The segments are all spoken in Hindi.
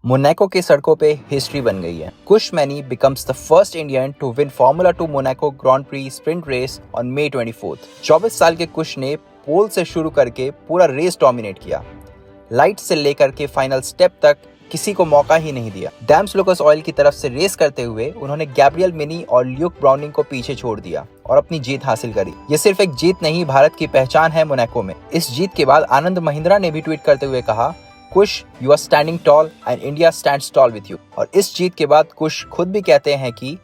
मोनाको की सड़कों पे हिस्ट्री बन गई है। Kush Maini becomes the first Indian to win Formula 2 Monaco Grand Prix sprint race on May 24। 24 साल के कुश ने पोल से शुरू करके पूरा रेस डोमिनेट किया। लाइट से लेकर के फाइनल स्टेप तक किसी को मौका ही नहीं दिया। डैम्स लुकास ऑयल की तरफ से रेस करते हुए उन्होंने गैब्रियल मिनी और ल्यूक ब्राउनिंग को पीछे छोड़ दिया और अपनी जीत हासिल करी। ये सिर्फ एक जीत नहीं, भारत की पहचान है मोनाको में। इस जीत के बाद आनंद महिंद्रा ने भी ट्वीट करते हुए कहा, Kush you are standing tall and India stands tall with you. और इस जीत के बाद कुश खुद भी कहते हैं कि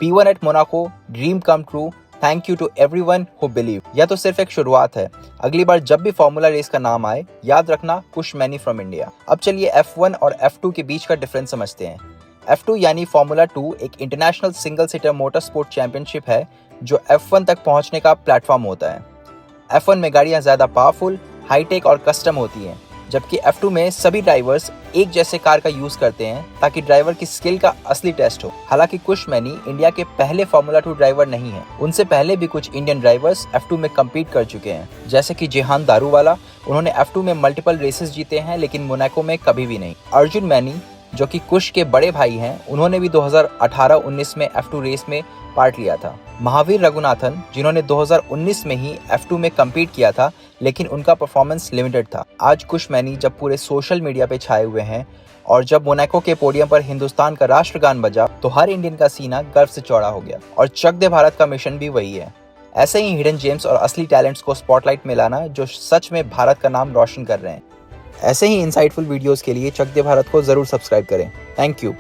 P1 at Monaco, dream come true, thank you to everyone who believe. यह तो सिर्फ एक शुरुआत है। अगली बार जब भी फार्मूला रेस का नाम आए, याद रखना कुश मैनी फ्रॉम इंडिया। अब चलिए F1 और F2 के बीच का डिफरेंस समझते हैं। F2 यानी फार्मूला 2 एक international single seater motor sport championship है जो F1 तक पहुंचने का प्लेटफॉर्म होता है। F1 में गाड़ियां ज्यादा पावरफुल, हाईटेक और कस्टम होती हैं, जबकि F2 में सभी ड्राइवर्स एक जैसे कार का यूज करते हैं ताकि ड्राइवर की स्किल का असली टेस्ट हो। हालांकि कुश मैनी इंडिया के पहले फार्मूला 2 ड्राइवर नहीं है। उनसे पहले भी कुछ इंडियन ड्राइवर्स F2 में कम्पीट कर चुके हैं, जैसे कि जेहान दारूवाला। उन्होंने F2 में मल्टीपल रेसेस जीते हैं, लेकिन मोनाको में कभी भी नहीं। अर्जुन मैनी जो कि कुश के बड़े भाई हैं, उन्होंने भी 2018-19 में F2 रेस में पार्ट लिया था। महावीर रघुनाथन जिन्होंने 2019 में ही F2 में कम्पीट किया था, लेकिन उनका परफॉर्मेंस लिमिटेड था। आज कुश मैनी जब पूरे सोशल मीडिया पे छाए हुए हैं और जब मोनाको के पोडियम पर हिंदुस्तान का राष्ट्रगान बजा तो हर इंडियन का सीना गर्व से चौड़ा हो गया। और चक दे भारत का मिशन भी वही है। ऐसे ही हिडन जेम्स और असली टैलेंट्स को स्पॉटलाइट में लाना जो सच में भारत का नाम रोशन कर रहे हैं। ऐसे ही इंसाइटफुल वीडियोस के लिए चक दे भारत को जरूर सब्सक्राइब करें। Thank you.